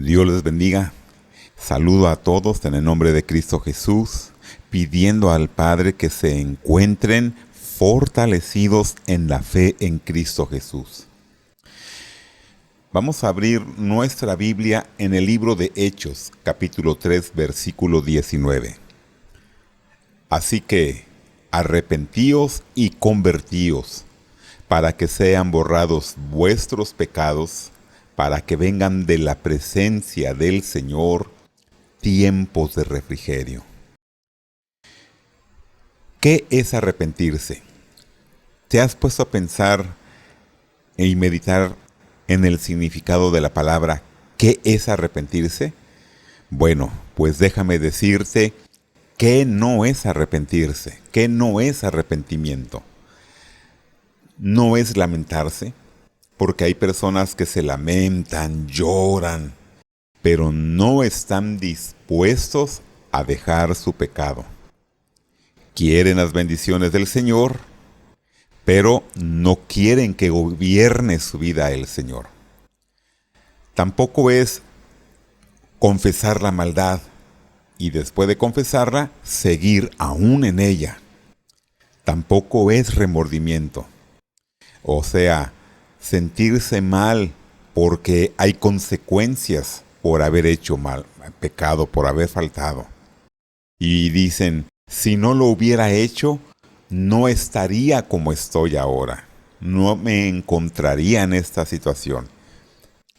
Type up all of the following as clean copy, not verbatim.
Dios les bendiga. Saludo a todos en el nombre de Cristo Jesús, pidiendo al Padre que se encuentren fortalecidos en la fe en Cristo Jesús. Vamos a abrir nuestra Biblia en el libro de Hechos, capítulo 3, versículo 19. Así que, arrepentíos y convertíos, para que sean borrados vuestros pecados, para que vengan de la presencia del Señor tiempos de refrigerio. ¿Qué es arrepentirse? ¿Te has puesto a pensar y meditar en el significado de la palabra ¿qué es arrepentirse? Bueno, pues déjame decirte qué no es arrepentirse, qué no es arrepentimiento. No es lamentarse, porque hay personas que se lamentan, lloran, pero no están dispuestos a dejar su pecado. Quieren las bendiciones del Señor, pero no quieren que gobierne su vida el Señor. Tampoco es confesar la maldad y después de confesarla, seguir aún en ella. Tampoco es remordimiento. O sea, sentirse mal porque hay consecuencias por haber hecho mal, pecado, por haber faltado. Y dicen, si no lo hubiera hecho, no estaría como estoy ahora. No me encontraría en esta situación.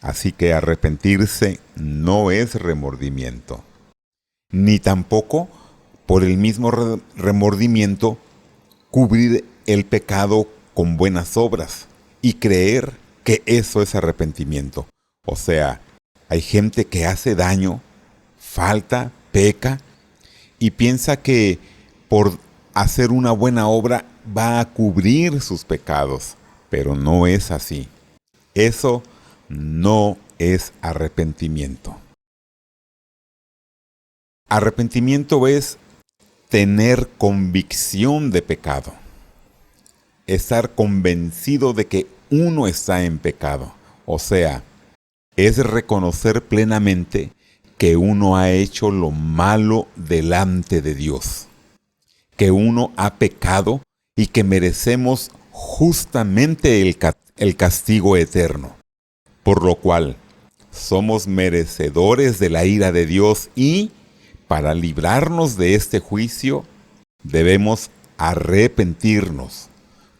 Así que arrepentirse no es remordimiento. Ni tampoco, por el mismo remordimiento, cubrir el pecado con buenas obras y creer que eso es arrepentimiento. O sea, hay gente que hace daño, falta, peca y piensa que por hacer una buena obra va a cubrir sus pecados, pero no es así. Eso no es arrepentimiento. Arrepentimiento es tener convicción de pecado. Estar convencido de que uno está en pecado. O sea, es reconocer plenamente que uno ha hecho lo malo delante de Dios. Que uno ha pecado y que merecemos justamente el castigo eterno. Por lo cual, somos merecedores de la ira de Dios y, para librarnos de este juicio, debemos arrepentirnos,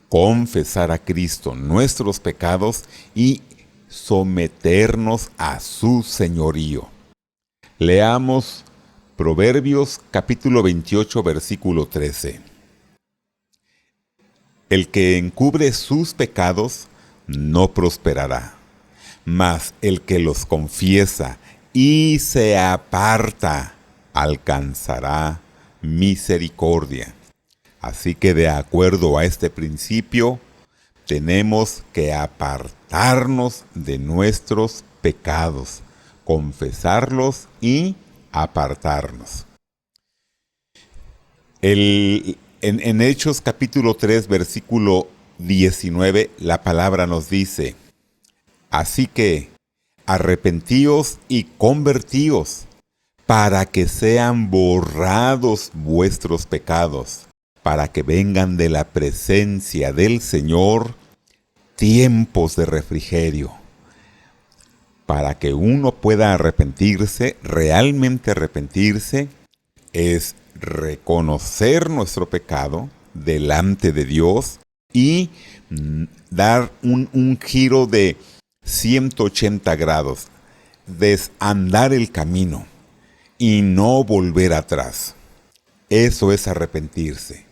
confesar a Cristo nuestros pecados y someternos a su señorío. Leamos Proverbios capítulo 28, versículo 13. El que encubre sus pecados no prosperará, mas el que los confiesa y se aparta alcanzará misericordia. Así que de acuerdo a este principio, tenemos que apartarnos de nuestros pecados, confesarlos y apartarnos. En Hechos capítulo 3, versículo 19, la palabra nos dice, así que arrepentíos y convertíos, para que sean borrados vuestros pecados, para que vengan de la presencia del Señor tiempos de refrigerio. Para que uno pueda arrepentirse, realmente arrepentirse, es reconocer nuestro pecado delante de Dios y dar un giro de 180 grados, desandar el camino y no volver atrás. Eso es arrepentirse.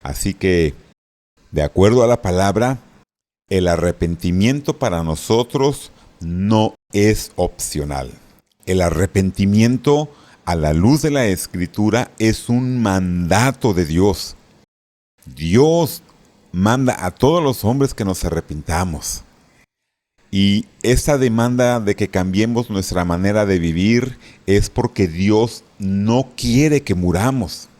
Así que, de acuerdo a la palabra, el arrepentimiento para nosotros no es opcional. El arrepentimiento, a la luz de la Escritura, es un mandato de Dios. Dios manda a todos los hombres que nos arrepintamos. Y esta demanda de que cambiemos nuestra manera de vivir es porque Dios no quiere que muramos.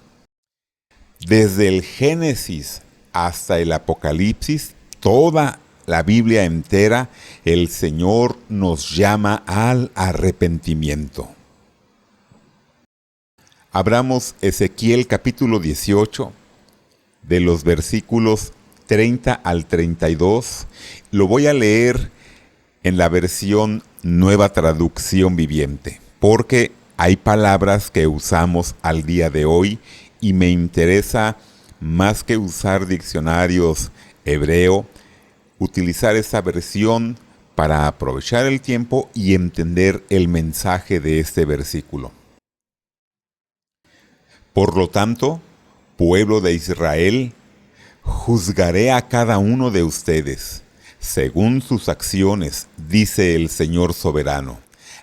Desde el Génesis hasta el Apocalipsis, toda la Biblia entera, el Señor nos llama al arrepentimiento. Abramos Ezequiel capítulo 18, de los versículos 30 al 32. Lo voy a leer en la versión Nueva Traducción Viviente, porque hay palabras que usamos al día de hoy y me interesa, más que usar diccionarios hebreo, utilizar esa versión para aprovechar el tiempo y entender el mensaje de este versículo. Por lo tanto, pueblo de Israel, juzgaré a cada uno de ustedes, según sus acciones, dice el Señor soberano.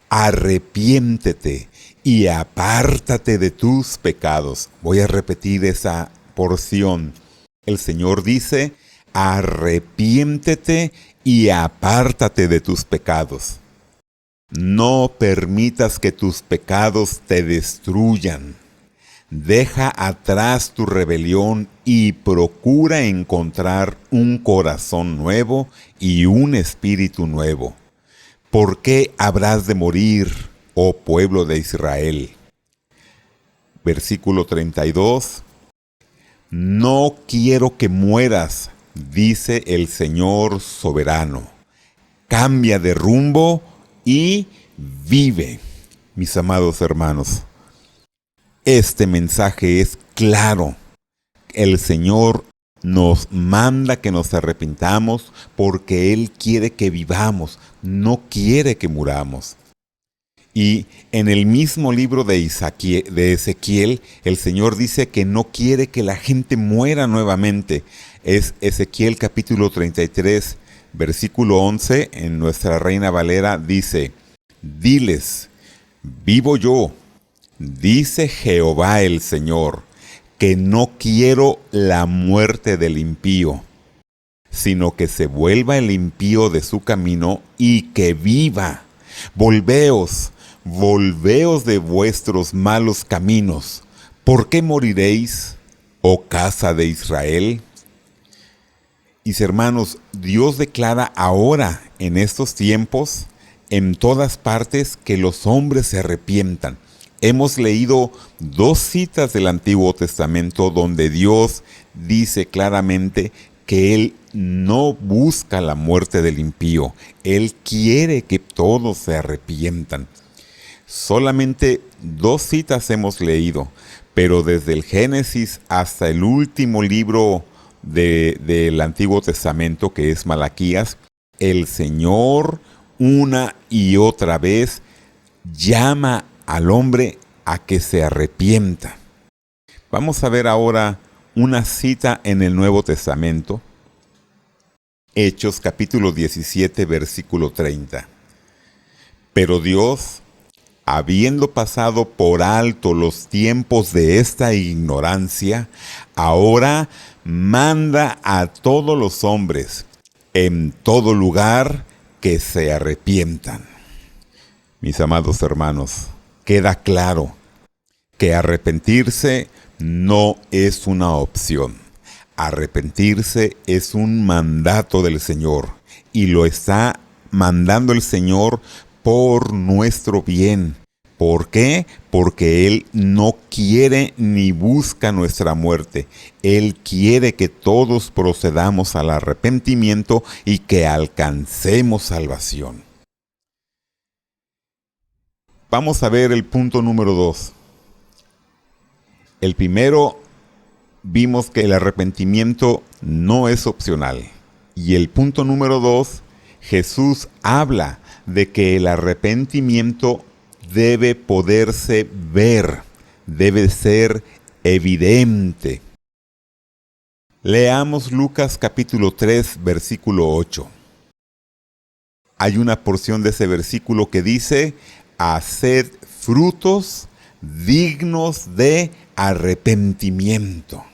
Arrepiéntete y apártate de tus pecados. Voy a repetir esa porción. El Señor dice, arrepiéntete y apártate de tus pecados. No permitas que tus pecados te destruyan. Deja atrás tu rebelión y procura encontrar un corazón nuevo y un espíritu nuevo. ¿Por qué habrás de morir, oh pueblo de Israel? Versículo 32. No quiero que mueras, dice el Señor soberano. Cambia de rumbo y vive. Mis amados hermanos, este mensaje es claro. El Señor nos manda que nos arrepintamos porque Él quiere que vivamos, no quiere que muramos. Y en el mismo libro de Ezequiel, el Señor dice que no quiere que la gente muera nuevamente. Es Ezequiel capítulo 33, versículo 11, en nuestra Reina Valera dice, diles, vivo yo, dice Jehová el Señor, que no quiero la muerte del impío, sino que se vuelva el impío de su camino y que viva. Volveos de vuestros malos caminos. ¿Por qué moriréis, oh casa de Israel? Mis hermanos, Dios declara ahora, en estos tiempos, en todas partes, que los hombres se arrepientan. Hemos leído 2 citas del Antiguo Testamento donde Dios dice claramente que Él no busca la muerte del impío. Él quiere que todos se arrepientan. Solamente 2 citas hemos leído, pero desde el Génesis hasta el último libro del Antiguo Testamento, que es Malaquías, el Señor una y otra vez llama al hombre a que se arrepienta. Vamos a ver ahora una cita en el Nuevo Testamento. Hechos capítulo 17, versículo 30. Pero Dios, habiendo pasado por alto los tiempos de esta ignorancia, ahora manda a todos los hombres, en todo lugar, que se arrepientan. Mis amados hermanos, queda claro que arrepentirse no es una opción. Arrepentirse es un mandato del Señor y lo está mandando el Señor por nuestro bien. ¿Por qué? Porque Él no quiere ni busca nuestra muerte. Él quiere que todos procedamos al arrepentimiento y que alcancemos salvación. Vamos a ver el punto número 2. El primero, vimos que el arrepentimiento no es opcional. Y el punto número 2, Jesús habla de que el arrepentimiento debe poderse ver, debe ser evidente. Leamos Lucas capítulo 3, versículo 8. Hay una porción de ese versículo que dice, haced frutos dignos de arrepentimiento.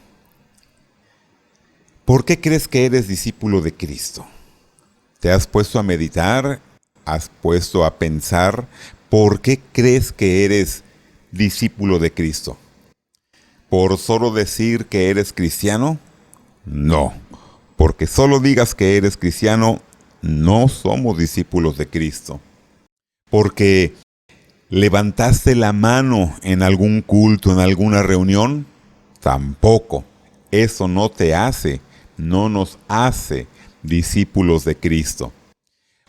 ¿Por qué crees que eres discípulo de Cristo? ¿Te has puesto a meditar? ¿Has puesto a pensar? ¿Por qué crees que eres discípulo de Cristo? ¿Por solo decir que eres cristiano? No. Porque solo digas que eres cristiano, no somos discípulos de Cristo. Porque levantaste la mano en algún culto, en alguna reunión, tampoco. Eso no nos hace discípulos de Cristo.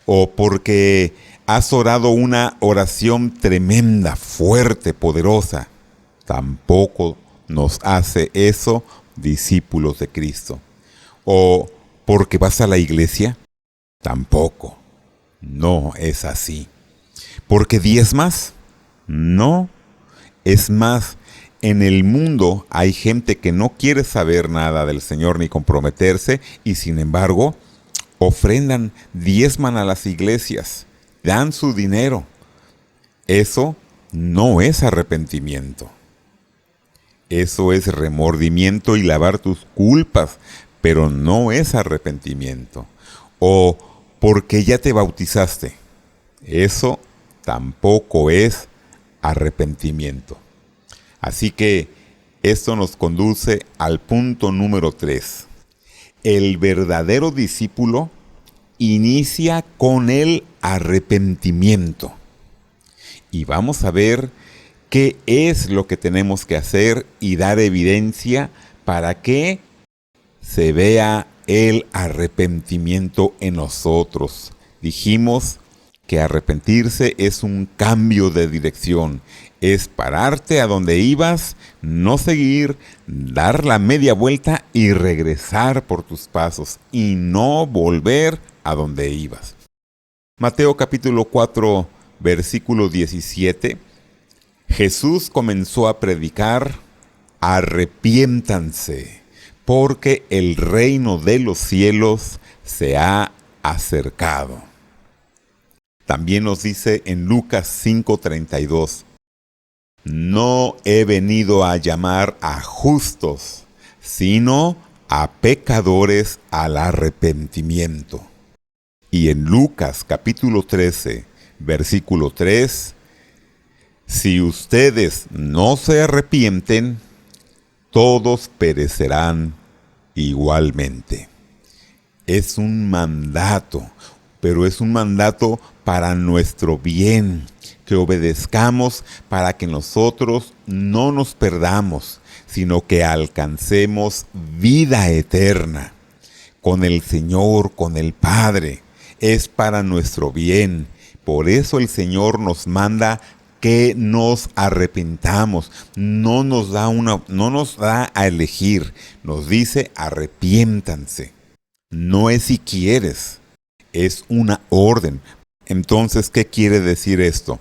O porque has orado una oración tremenda, fuerte, poderosa, tampoco nos hace eso discípulos de Cristo. O porque vas a la iglesia, tampoco. No es así. ¿Porque diezmas? No. Es más, en el mundo hay gente que no quiere saber nada del Señor ni comprometerse y sin embargo ofrendan, diezman a las iglesias, dan su dinero. Eso no es arrepentimiento. Eso es remordimiento y lavar tus culpas, pero no es arrepentimiento. O porque ya te bautizaste. Eso tampoco es arrepentimiento. Así que esto nos conduce al punto número 3. El verdadero discípulo inicia con el arrepentimiento. Y vamos a ver qué es lo que tenemos que hacer y dar evidencia para que se vea el arrepentimiento en nosotros. Dijimos que arrepentirse es un cambio de dirección. Es pararte a donde ibas, no seguir, dar la media vuelta y regresar por tus pasos y no volver a donde ibas. Mateo capítulo 4, versículo 17. Jesús comenzó a predicar: arrepiéntanse, porque el reino de los cielos se ha acercado. También nos dice en Lucas 5:32, no he venido a llamar a justos, sino a pecadores al arrepentimiento. Y en Lucas capítulo 13, versículo 3, si ustedes no se arrepienten, todos perecerán igualmente. Es un mandato, pero es un mandato para nuestro bien, que obedezcamos para que nosotros no nos perdamos, sino que alcancemos vida eterna con el Señor, con el Padre. Es para nuestro bien. Por eso el Señor nos manda que nos arrepentamos. No nos da a elegir. Nos dice: arrepiéntanse. No es si quieres, es una orden. Entonces, ¿qué quiere decir esto?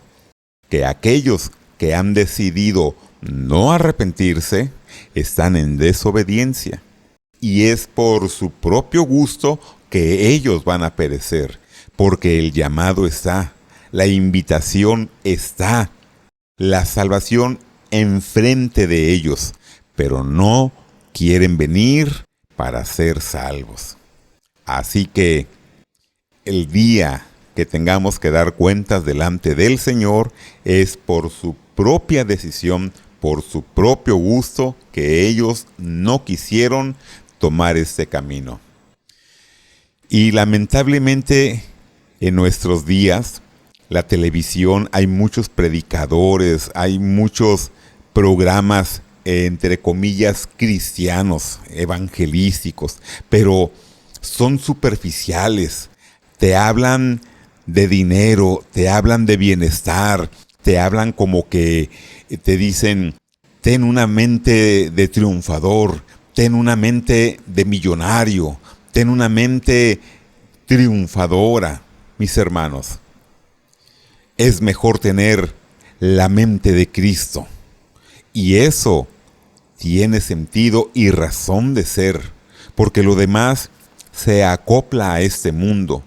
Que aquellos que han decidido no arrepentirse están en desobediencia. Y es por su propio gusto que ellos van a perecer, porque el llamado está, la invitación está, la salvación enfrente de ellos, pero no quieren venir para ser salvos. Así que el día que tengamos que dar cuentas delante del Señor es por su propia decisión, por su propio gusto, que ellos no quisieron tomar este camino. Y lamentablemente en nuestros días, la televisión, hay muchos predicadores, hay muchos programas, entre comillas, cristianos, evangelísticos, pero son superficiales. Te hablan de dinero, te hablan de bienestar, te hablan como que te dicen: ten una mente de triunfador, ten una mente de millonario, ten una mente triunfadora. Mis hermanos, es mejor tener la mente de Cristo. Y eso tiene sentido y razón de ser, porque lo demás se acopla a este mundo.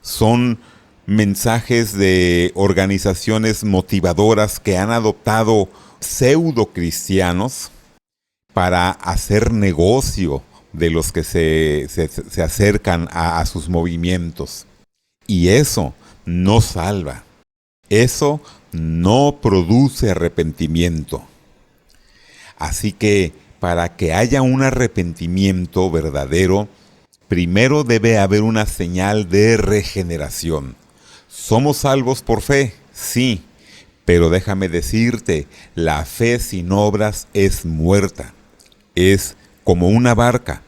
Son mensajes de organizaciones motivadoras que han adoptado pseudo cristianos para hacer negocio de los que se acercan a sus movimientos. Y eso no salva. Eso no produce arrepentimiento. Así que para que haya un arrepentimiento verdadero, primero debe haber una señal de regeneración. ¿Somos salvos por fe? Sí, pero déjame decirte, la fe sin obras es muerta. Es como una barca.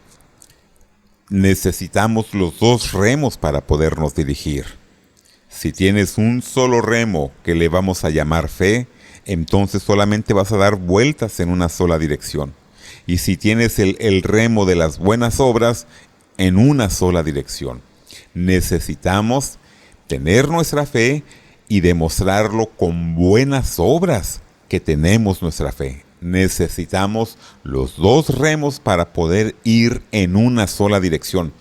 Necesitamos los dos remos para podernos dirigir. Si tienes un solo remo que le vamos a llamar fe, entonces solamente vas a dar vueltas en una sola dirección. Y si tienes el remo de las buenas obras, en una sola dirección. Necesitamos tener nuestra fe y demostrarlo con buenas obras que tenemos nuestra fe. Necesitamos los dos remos para poder ir en una sola dirección.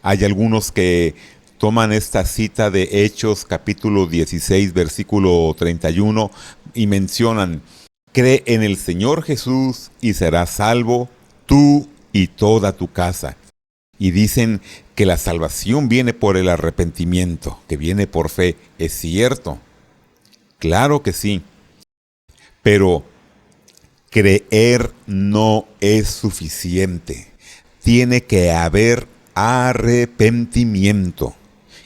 Hay algunos que toman esta cita de Hechos capítulo 16 versículo 31 y mencionan: cree en el Señor Jesús y serás salvo tú y toda tu casa. Y dicen que la salvación viene por el arrepentimiento, que viene por fe. ¿Es cierto? Claro que sí. Pero creer no es suficiente. Tiene que haber arrepentimiento.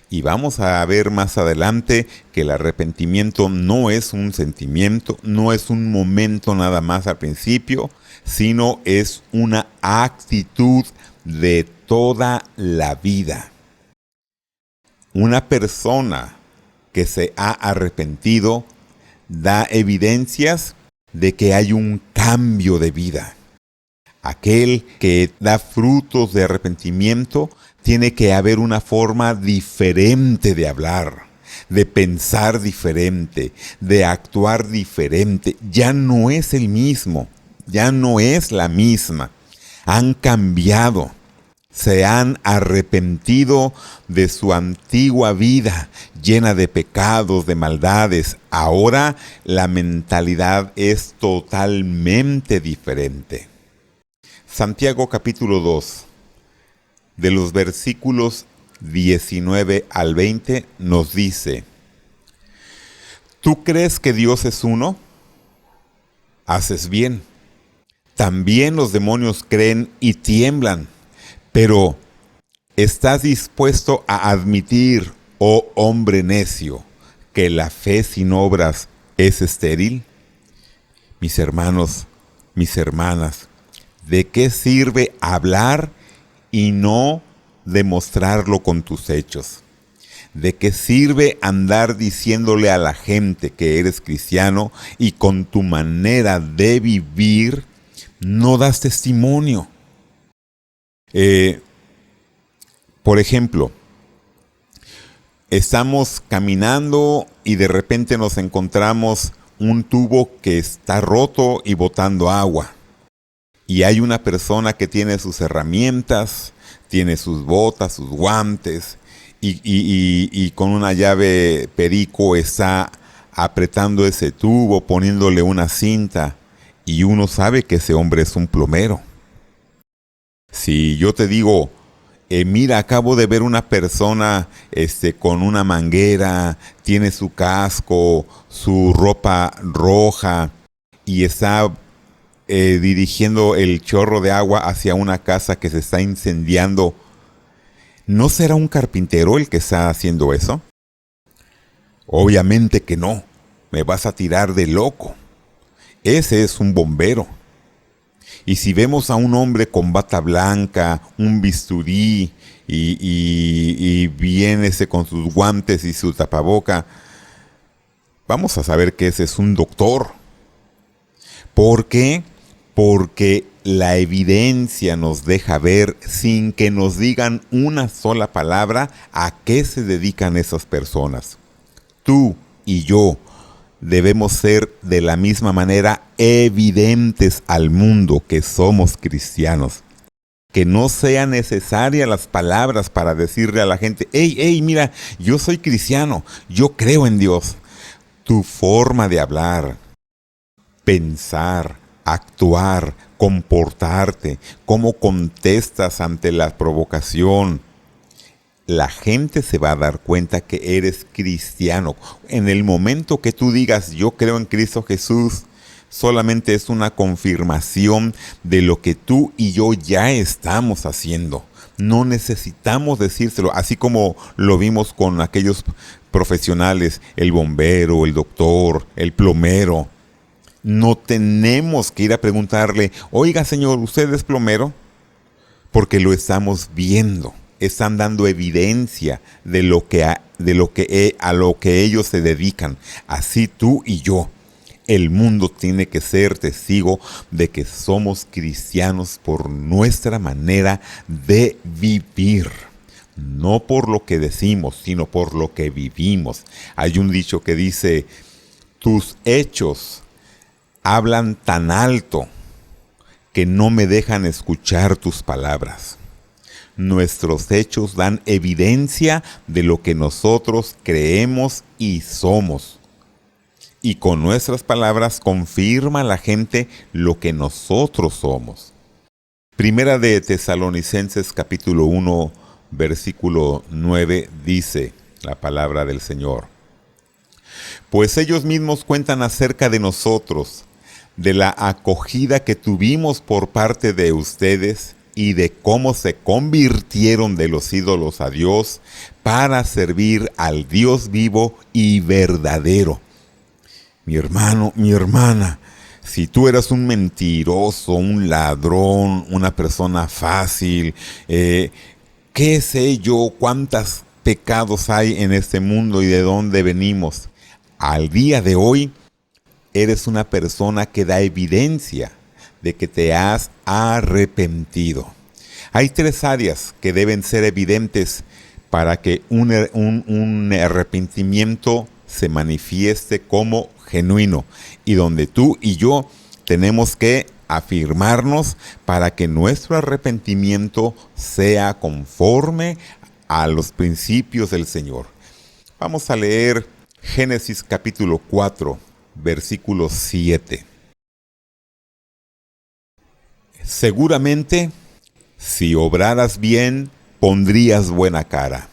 Y vamos a ver más adelante que el arrepentimiento no es un sentimiento, no es un momento nada más al principio, sino es una actitud de toda la vida. Una persona que se ha arrepentido da evidencias de que hay un cambio de vida. Aquel que da frutos de arrepentimiento, tiene que haber una forma diferente de hablar, de pensar diferente, de actuar diferente. Ya no es el mismo, ya no es la misma. Han cambiado, se han arrepentido de su antigua vida, llena de pecados, de maldades. Ahora la mentalidad es totalmente diferente. Santiago capítulo 2, de los versículos 19 al 20, nos dice: ¿tú crees que Dios es uno? Haces bien. También los demonios creen y tiemblan. Pero, ¿estás dispuesto a admitir, oh hombre necio, que la fe sin obras es estéril? Mis hermanos, mis hermanas, ¿de qué sirve hablar y no demostrarlo con tus hechos? ¿De qué sirve andar diciéndole a la gente que eres cristiano y con tu manera de vivir no das testimonio? Por ejemplo, estamos caminando y de repente nos encontramos un tubo que está roto y botando agua. Y hay una persona que tiene sus herramientas, tiene sus botas, sus guantes, y con una llave perico está apretando ese tubo, poniéndole una cinta, y uno sabe que ese hombre es un plomero. Si yo te digo, mira, acabo de ver una persona con una manguera, tiene su casco, su ropa roja, y está dirigiendo el chorro de agua hacia una casa que se está incendiando, ¿no será un carpintero el que está haciendo eso? Obviamente que no, me vas a tirar de loco. Ese es un bombero. Y si vemos a un hombre con bata blanca, un bisturí y viene con sus guantes y su tapaboca, vamos a saber que ese es un doctor. ¿Por qué? Porque la evidencia nos deja ver, sin que nos digan una sola palabra, a qué se dedican esas personas. Tú y yo debemos ser de la misma manera evidentes al mundo que somos cristianos. Que no sean necesarias las palabras para decirle a la gente: hey, mira, yo soy cristiano, yo creo en Dios. Tu forma de hablar, pensar, actuar, comportarte, cómo contestas ante la provocación. La gente se va a dar cuenta que eres cristiano. En el momento que tú digas yo creo en Cristo Jesús, solamente es una confirmación de lo que tú y yo ya estamos haciendo, No necesitamos decírselo, así como lo vimos con aquellos profesionales, el bombero, el doctor, el plomero. No tenemos que ir a preguntarle, oiga señor, ¿usted es plomero? Porque lo estamos viendo. Están dando evidencia a lo que ellos se dedican. Así tú y yo. El mundo tiene que ser testigo de que somos cristianos por nuestra manera de vivir. No por lo que decimos, sino por lo que vivimos. Hay un dicho que dice, tus hechos hablan tan alto que no me dejan escuchar tus palabras. Nuestros hechos dan evidencia de lo que nosotros creemos y somos. Y con nuestras palabras confirma la gente lo que nosotros somos. Primera de Tesalonicenses capítulo 1, versículo 9 dice la palabra del Señor. Pues ellos mismos cuentan acerca de nosotros, de la acogida que tuvimos por parte de ustedes y de cómo se convirtieron de los ídolos a Dios para servir al Dios vivo y verdadero. Mi hermano, mi hermana, si tú eras un mentiroso, un ladrón, una persona fácil, qué sé yo, cuántos pecados hay en este mundo y de dónde venimos, al día de hoy eres una persona que da evidencia de que te has arrepentido. Hay 3 áreas que deben ser evidentes para que un arrepentimiento se manifieste como genuino y donde tú y yo tenemos que afirmarnos para que nuestro arrepentimiento sea conforme a los principios del Señor. Vamos a leer Génesis capítulo 4, versículo 7. Seguramente, si obraras bien, pondrías buena cara,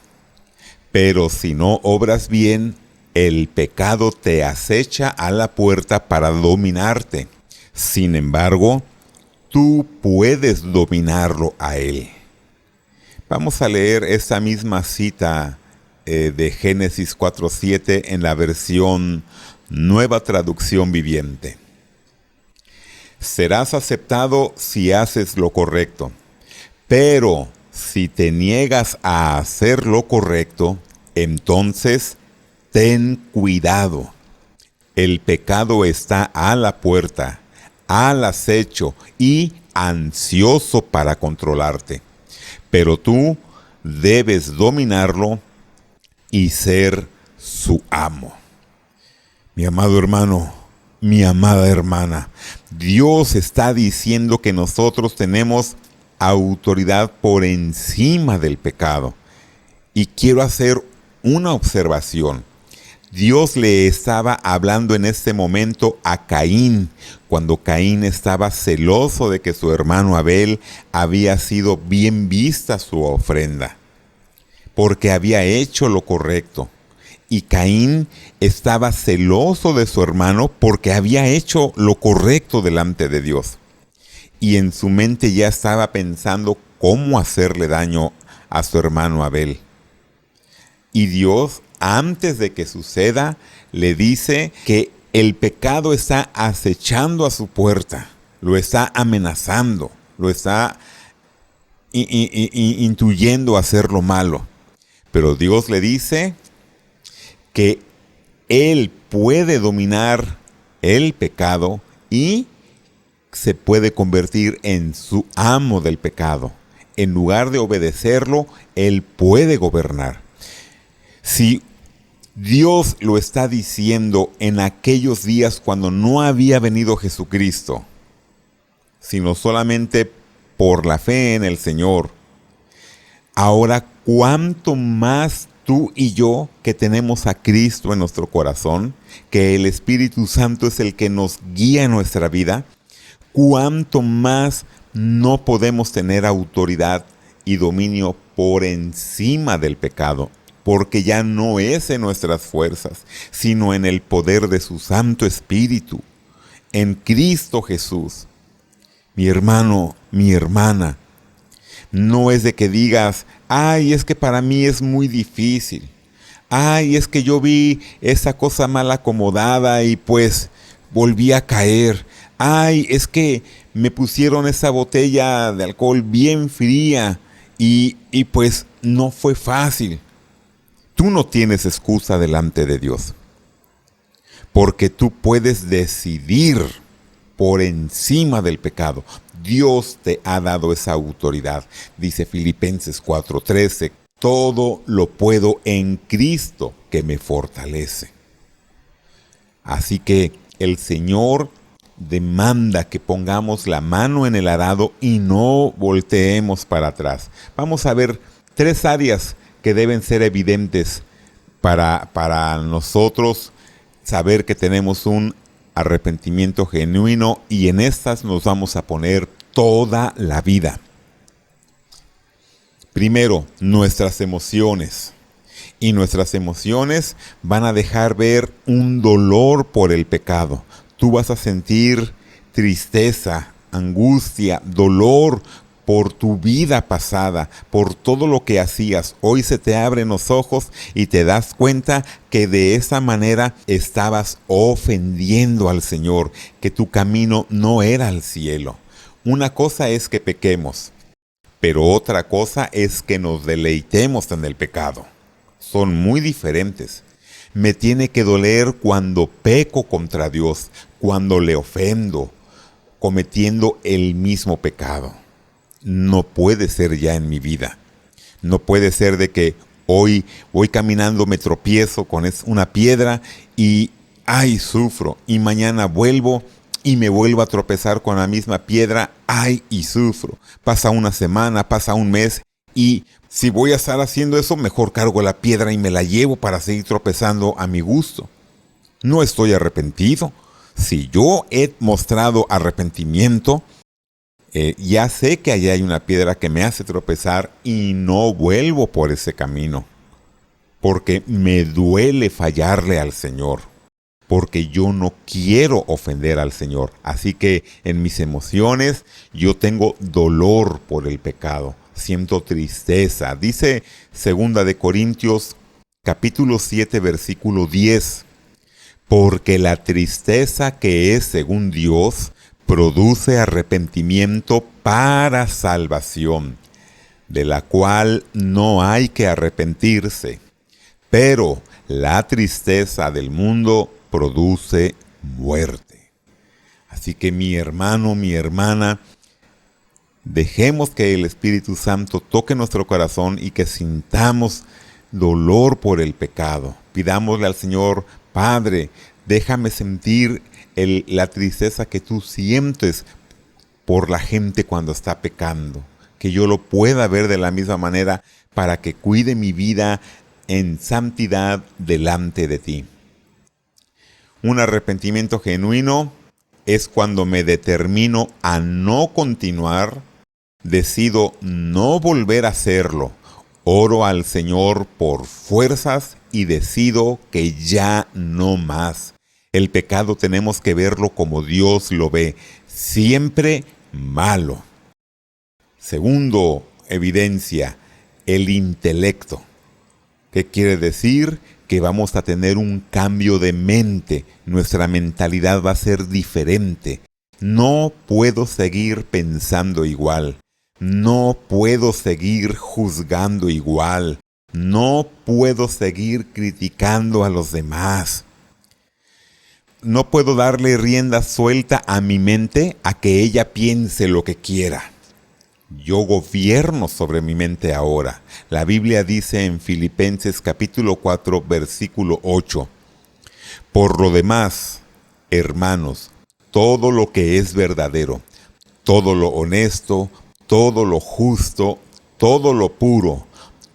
pero si no obras bien, el pecado te acecha a la puerta para dominarte. Sin embargo, tú puedes dominarlo a él. Vamos a leer esta misma cita de Génesis 4:7 en la versión Nueva Traducción Viviente. Serás aceptado si haces lo correcto, pero si te niegas a hacer lo correcto, entonces ten cuidado. El pecado está a la puerta, al acecho y ansioso para controlarte. Pero tú debes dominarlo y ser su amo. Mi amado hermano, mi amada hermana, Dios está diciendo que nosotros tenemos autoridad por encima del pecado. Y quiero hacer una observación. Dios le estaba hablando en este momento a Caín, cuando Caín estaba celoso de que su hermano Abel había sido bien vista su ofrenda, porque había hecho lo correcto. Y Caín estaba celoso de su hermano porque había hecho lo correcto delante de Dios. Y en su mente ya estaba pensando cómo hacerle daño a su hermano Abel. Y Dios, antes de que suceda, le dice que el pecado está acechando a su puerta, lo está amenazando, lo está intuyendo a hacer lo malo. Pero Dios le dice que Él puede dominar el pecado y se puede convertir en su amo del pecado. En lugar de obedecerlo, Él puede gobernar. Si Dios lo está diciendo en aquellos días cuando no había venido Jesucristo, sino solamente por la fe en el Señor, ahora cuánto más tú y yo que tenemos a Cristo en nuestro corazón, que el Espíritu Santo es el que nos guía en nuestra vida, cuánto más no podemos tener autoridad y dominio por encima del pecado, porque ya no es en nuestras fuerzas, sino en el poder de su Santo Espíritu, en Cristo Jesús. Mi hermano, mi hermana, No es de que digas, ay, es que para mí es muy difícil. Ay, es que yo vi esa cosa mal acomodada y pues volví a caer. Ay, es que me pusieron esa botella de alcohol bien fría y pues no fue fácil. Tú no tienes excusa delante de Dios, porque tú puedes decidir por encima del pecado. Dios te ha dado esa autoridad. Dice Filipenses 4:13, todo lo puedo en Cristo que me fortalece. Así que el Señor demanda que pongamos la mano en el arado y no volteemos para atrás. Vamos a ver 3 áreas que deben ser evidentes para nosotros saber que tenemos un arrepentimiento genuino, y en estas nos vamos a poner toda la vida. Primero, nuestras emociones. Y nuestras emociones van a dejar ver un dolor por el pecado. Tú vas a sentir tristeza, angustia, dolor por tu vida pasada, por todo lo que hacías. Hoy se te abren los ojos y te das cuenta que de esa manera estabas ofendiendo al Señor, que tu camino no era al cielo. Una cosa es que pequemos, pero otra cosa es que nos deleitemos en el pecado. Son muy diferentes. Me tiene que doler cuando peco contra Dios, cuando le ofendo, cometiendo el mismo pecado. No puede ser ya en mi vida. No puede ser de que hoy voy caminando, me tropiezo con una piedra y ¡ay! Sufro. Y mañana vuelvo y me vuelvo a tropezar con la misma piedra, ¡ay! Y sufro. Pasa una semana, pasa un mes y si voy a estar haciendo eso, mejor cargo la piedra y me la llevo para seguir tropezando a mi gusto. No estoy arrepentido. Si yo he mostrado arrepentimiento, ya sé que allá hay una piedra que me hace tropezar y no vuelvo por ese camino, porque me duele fallarle al Señor, porque yo no quiero ofender al Señor. Así que en mis emociones yo tengo dolor por el pecado, siento tristeza. Dice 2 de Corintios capítulo 7 versículo 10, porque la tristeza que es según Dios produce arrepentimiento para salvación, de la cual no hay que arrepentirse, pero la tristeza del mundo produce muerte. Así que mi hermano, mi hermana, dejemos que el Espíritu Santo toque nuestro corazón y que sintamos dolor por el pecado. Pidámosle al Señor, Padre, déjame sentir la tristeza que tú sientes por la gente cuando está pecando, que yo lo pueda ver de la misma manera para que cuide mi vida en santidad delante de ti. Un arrepentimiento genuino es cuando me determino a no continuar, decido no volver a hacerlo, oro al Señor por fuerzas y decido que ya no más. El pecado tenemos que verlo como Dios lo ve, siempre malo. Segundo, evidencia, el intelecto. ¿Qué quiere decir? Que vamos a tener un cambio de mente, nuestra mentalidad va a ser diferente. No puedo seguir pensando igual, no puedo seguir juzgando igual, no puedo seguir criticando a los demás. No puedo darle rienda suelta a mi mente a que ella piense lo que quiera. Yo gobierno sobre mi mente ahora. La Biblia dice en Filipenses capítulo 4, versículo 8. Por lo demás, hermanos, todo lo que es verdadero, todo lo honesto, todo lo justo, todo lo puro,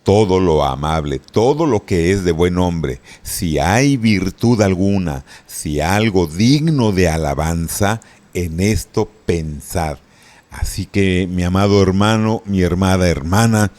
todo lo amable, todo lo que es de buen nombre, si hay virtud alguna, si algo digno de alabanza, en esto pensad. Así que, mi amado hermano, mi amada hermana,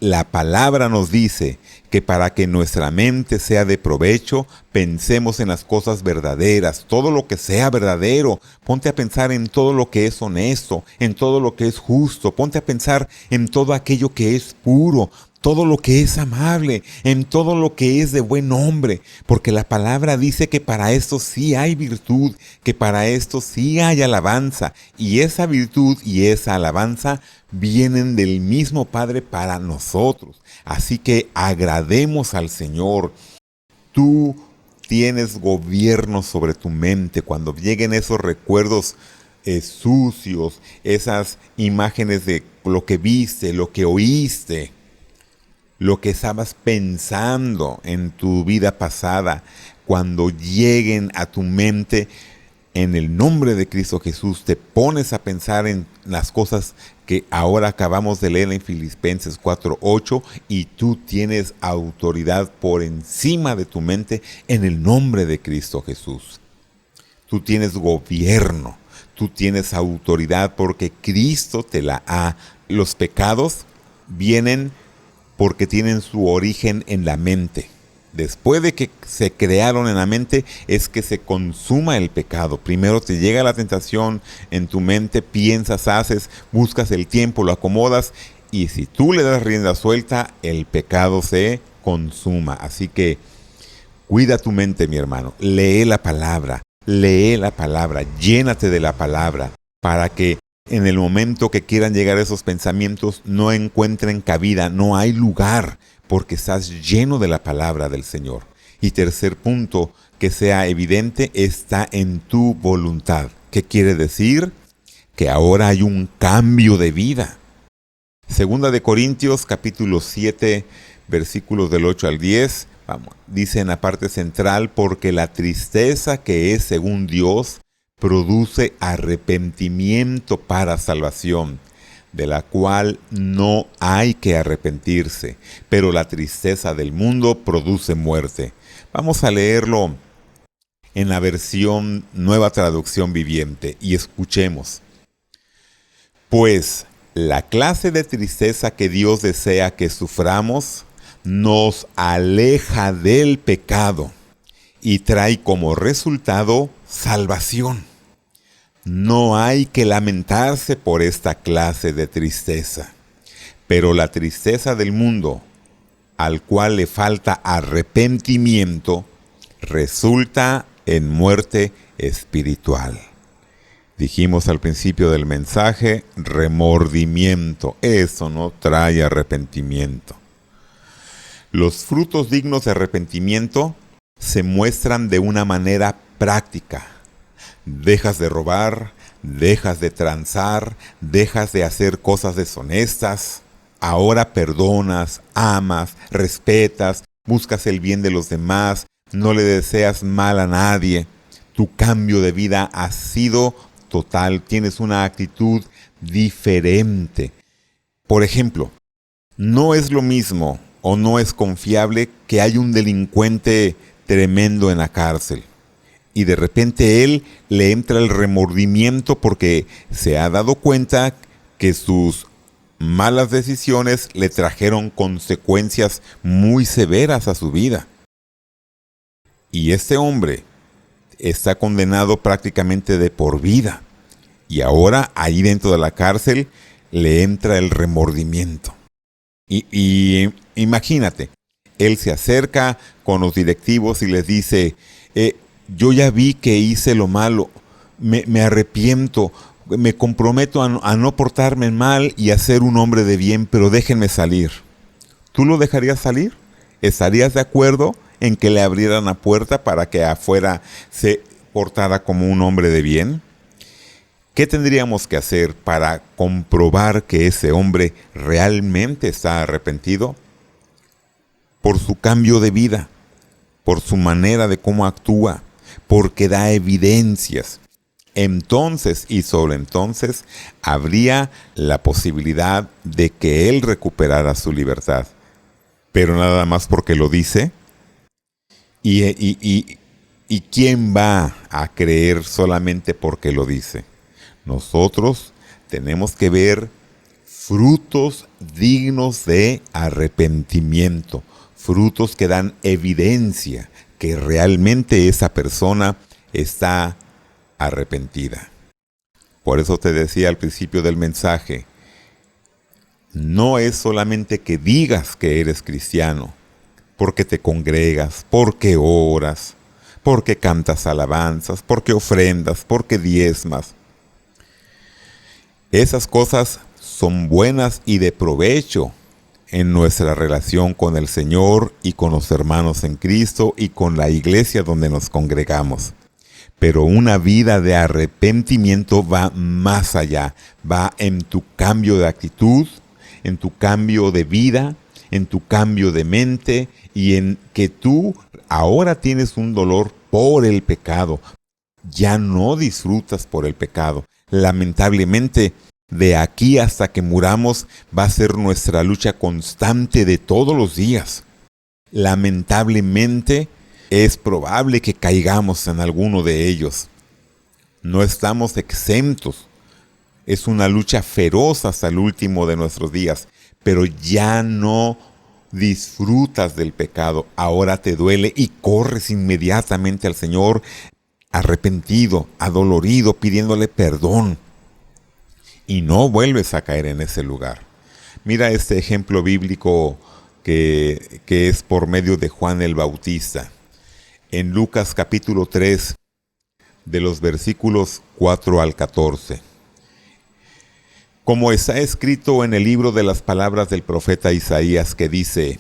la palabra nos dice que para que nuestra mente sea de provecho, pensemos en las cosas verdaderas, todo lo que sea verdadero. Ponte a pensar en todo lo que es honesto, en todo lo que es justo. Ponte a pensar en todo aquello que es puro, todo lo que es amable, en todo lo que es de buen nombre, porque la palabra dice que para esto sí hay virtud, que para esto sí hay alabanza, y esa virtud y esa alabanza vienen del mismo Padre para nosotros. Así que agrademos al Señor. Tú tienes gobierno sobre tu mente. Cuando lleguen esos recuerdos sucios, esas imágenes de lo que viste, lo que oíste, lo que estabas pensando en tu vida pasada, cuando lleguen a tu mente, en el nombre de Cristo Jesús, te pones a pensar en las cosas que ahora acabamos de leer en Filipenses 4:8, y tú tienes autoridad por encima de tu mente en el nombre de Cristo Jesús. Tú tienes gobierno, tú tienes autoridad porque Cristo te la ha. Los pecados vienen porque tienen su origen en la mente. Después de que se crearon en la mente, es que se consuma el pecado. Primero te llega la tentación en tu mente, piensas, haces, buscas el tiempo, lo acomodas, y si tú le das rienda suelta, el pecado se consuma. Así que cuida tu mente, mi hermano. Lee la palabra, llénate de la palabra, para que en el momento que quieran llegar esos pensamientos no encuentren cabida, no hay lugar, porque estás lleno de la palabra del Señor. Y tercer punto, que sea evidente, está en tu voluntad. ¿Qué quiere decir? Que ahora hay un cambio de vida. Segunda de Corintios, capítulo 7, versículos del 8 al 10, dice en la parte central: porque la tristeza que es según Dios produce arrepentimiento para salvación, de la cual no hay que arrepentirse, pero la tristeza del mundo produce muerte. Vamos a leerlo en la versión Nueva Traducción Viviente y escuchemos. Pues la clase de tristeza que Dios desea que suframos nos aleja del pecado y trae como resultado salvación. No hay que lamentarse por esta clase de tristeza, pero la tristeza del mundo, al cual le falta arrepentimiento, resulta en muerte espiritual. Dijimos al principio del mensaje, remordimiento. Eso no trae arrepentimiento. Los frutos dignos de arrepentimiento se muestran de una manera práctica. Dejas de robar, dejas de transar, dejas de hacer cosas deshonestas. Ahora perdonas, amas, respetas, buscas el bien de los demás, no le deseas mal a nadie. Tu cambio de vida ha sido total, tienes una actitud diferente. Por ejemplo, no es lo mismo o no es confiable que hay un delincuente tremendo en la cárcel y de repente él le entra el remordimiento porque se ha dado cuenta que sus malas decisiones le trajeron consecuencias muy severas a su vida. Y este hombre está condenado prácticamente de por vida. Y ahora, ahí dentro de la cárcel, le entra el remordimiento. Y imagínate, él se acerca con los directivos y les dice, yo ya vi que hice lo malo, me arrepiento, me comprometo a no portarme mal y a ser un hombre de bien, pero déjenme salir. ¿Tú lo dejarías salir? ¿Estarías de acuerdo en que le abrieran la puerta para que afuera se portara como un hombre de bien? ¿Qué tendríamos que hacer para comprobar que ese hombre realmente está arrepentido? Por su cambio de vida, por su manera de cómo actúa, porque da evidencias. Entonces y solo entonces habría la posibilidad de que él recuperara su libertad. Pero nada más porque lo dice. ¿Y quién va a creer solamente porque lo dice? Nosotros tenemos que ver frutos dignos de arrepentimiento, frutos que dan evidencia que realmente esa persona está arrepentida. Por eso te decía al principio del mensaje, no es solamente que digas que eres cristiano, porque te congregas, porque oras, porque cantas alabanzas, porque ofrendas, porque diezmas. Esas cosas son buenas y de provecho en nuestra relación con el Señor y con los hermanos en Cristo y con la iglesia donde nos congregamos. Pero una vida de arrepentimiento va más allá, va en tu cambio de actitud, en tu cambio de vida, en tu cambio de mente y en que tú ahora tienes un dolor por el pecado. Ya no disfrutas por el pecado. Lamentablemente, de aquí hasta que muramos va a ser nuestra lucha constante de todos los días. Lamentablemente, es probable que caigamos en alguno de ellos. No estamos exentos. Es una lucha feroz hasta el último de nuestros días, pero ya no disfrutas del pecado. Ahora te duele y corres inmediatamente al Señor, arrepentido, adolorido, pidiéndole perdón. Y no vuelves a caer en ese lugar. Mira este ejemplo bíblico que es por medio de Juan el Bautista. En Lucas capítulo 3, de los versículos 4 al 14. Como está escrito en el libro de las palabras del profeta Isaías que dice,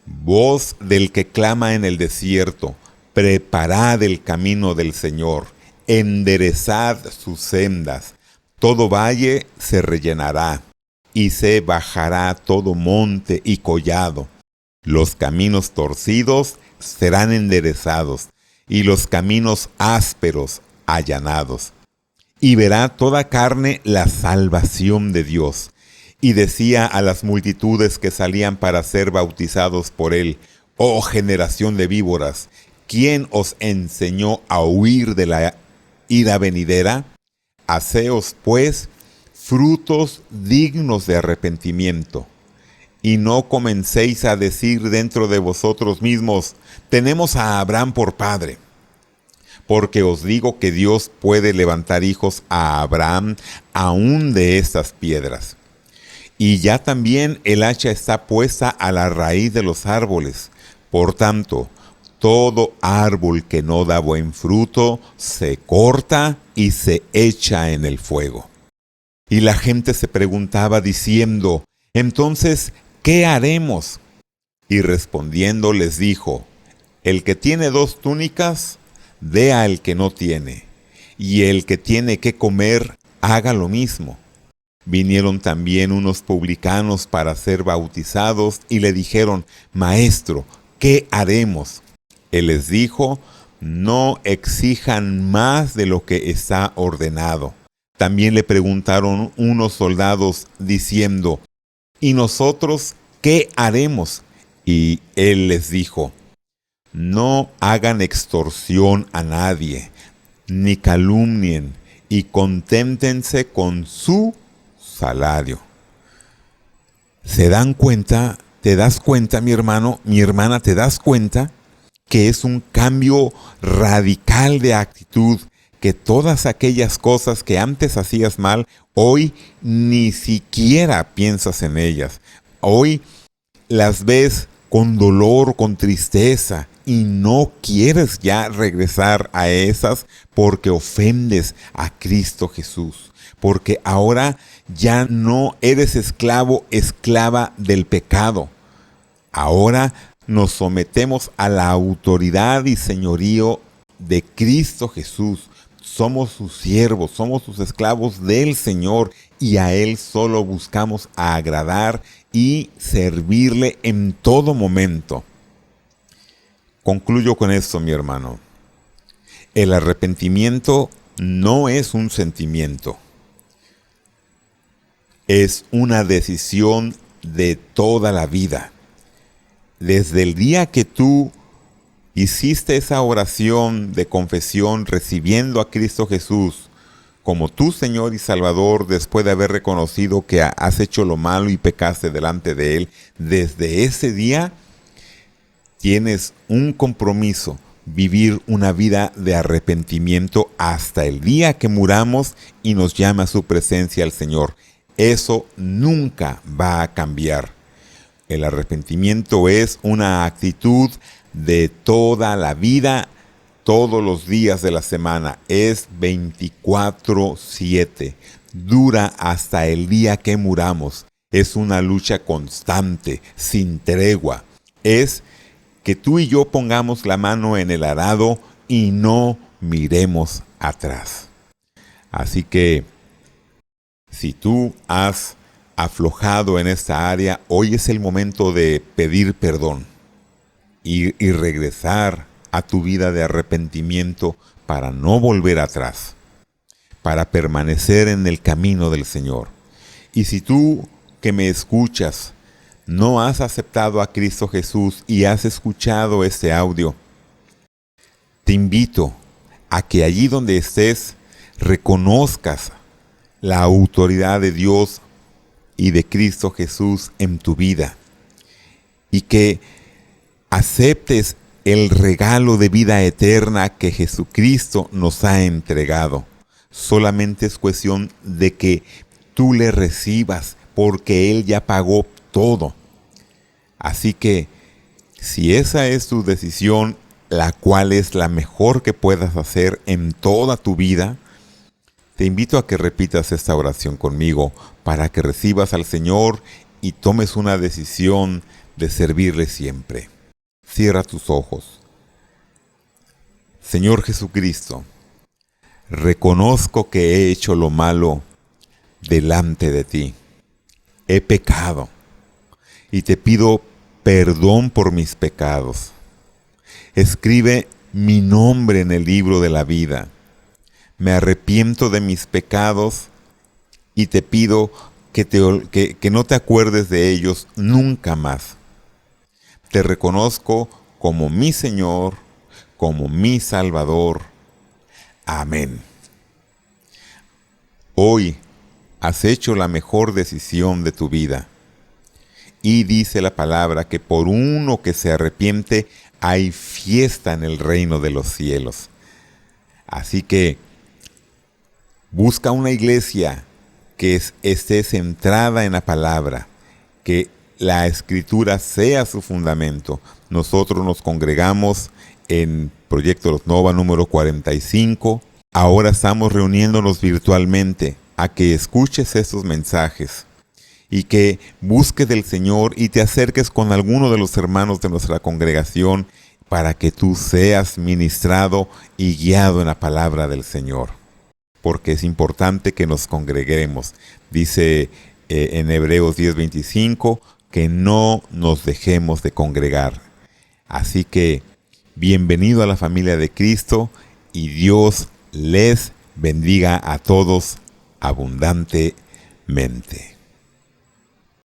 voz del que clama en el desierto, preparad el camino del Señor, enderezad sus sendas, todo valle se rellenará, y se bajará todo monte y collado. Los caminos torcidos serán enderezados, y los caminos ásperos allanados. Y verá toda carne la salvación de Dios. Y decía a las multitudes que salían para ser bautizados por él, oh generación de víboras, ¿quién os enseñó a huir de la ira venidera? Haceos pues frutos dignos de arrepentimiento. Y no comencéis a decir dentro de vosotros mismos, tenemos a Abraham por padre. Porque os digo que Dios puede levantar hijos a Abraham aún de estas piedras. Y ya también el hacha está puesta a la raíz de los árboles. Por tanto, todo árbol que no da buen fruto se corta y se echa en el fuego. Y la gente se preguntaba diciendo, entonces, ¿qué haremos? Y respondiendo les dijo, el que tiene 2 túnicas, dé al que no tiene, y el que tiene que comer, haga lo mismo. Vinieron también unos publicanos para ser bautizados y le dijeron, Maestro, ¿qué haremos? Él les dijo, no exijan más de lo que está ordenado. También le preguntaron unos soldados diciendo, ¿y nosotros qué haremos? Y él les dijo, no hagan extorsión a nadie, ni calumnien, y conténtense con su salario. ¿Se dan cuenta? ¿Te das cuenta, mi hermano, mi hermana, te das cuenta que es un cambio radical de actitud? Que todas aquellas cosas que antes hacías mal, hoy ni siquiera piensas en ellas. Hoy las ves con dolor, con tristeza, y no quieres ya regresar a esas porque ofendes a Cristo Jesús. Porque ahora ya no eres esclavo, esclava del pecado. Ahora nos sometemos a la autoridad y señorío de Cristo Jesús. Somos sus siervos, somos sus esclavos del Señor y a Él solo buscamos agradar y servirle en todo momento. Concluyo con esto, mi hermano. El arrepentimiento no es un sentimiento. Es una decisión de toda la vida. Desde el día que tú hiciste esa oración de confesión recibiendo a Cristo Jesús como tu Señor y Salvador después de haber reconocido que has hecho lo malo y pecaste delante de Él, desde ese día, tienes un compromiso, vivir una vida de arrepentimiento hasta el día que muramos y nos llame a su presencia al Señor. Eso nunca va a cambiar. El arrepentimiento es una actitud de toda la vida, todos los días de la semana. Es 24/7. Dura hasta el día que muramos. Es una lucha constante, sin tregua. Es que tú y yo pongamos la mano en el arado y no miremos atrás. Así que, si tú has aflojado en esta área, hoy es el momento de pedir perdón y regresar a tu vida de arrepentimiento para no volver atrás, para permanecer en el camino del Señor. Y si tú que me escuchas no has aceptado a Cristo Jesús y has escuchado este audio, te invito a que allí donde estés reconozcas la autoridad de Dios y de Cristo Jesús en tu vida y que aceptes el regalo de vida eterna que Jesucristo nos ha entregado. Solamente es cuestión de que tú le recibas, porque Él ya pagó todo. Así que, si esa es tu decisión, la cual es la mejor que puedas hacer en toda tu vida, te invito a que repitas esta oración conmigo para que recibas al Señor y tomes una decisión de servirle siempre. Cierra tus ojos. Señor Jesucristo, reconozco que he hecho lo malo delante de ti. He pecado y te pido perdón por mis pecados. Escribe mi nombre en el libro de la vida. Me arrepiento de mis pecados y te pido que no te acuerdes de ellos nunca más. Te reconozco como mi Señor, como mi Salvador. Amén. Hoy has hecho la mejor decisión de tu vida. Y dice la palabra que por uno que se arrepiente hay fiesta en el reino de los cielos. Así que busca una iglesia que esté centrada en la palabra, que la Escritura sea su fundamento. Nosotros nos congregamos en Proyecto Los Nova número 45. Ahora estamos reuniéndonos virtualmente a que escuches estos mensajes y que busques del Señor y te acerques con alguno de los hermanos de nuestra congregación para que tú seas ministrado y guiado en la palabra del Señor. Porque es importante que nos congreguemos. Dice en Hebreos 10:25 que no nos dejemos de congregar. Así que bienvenido a la familia de Cristo y Dios les bendiga a todos abundantemente.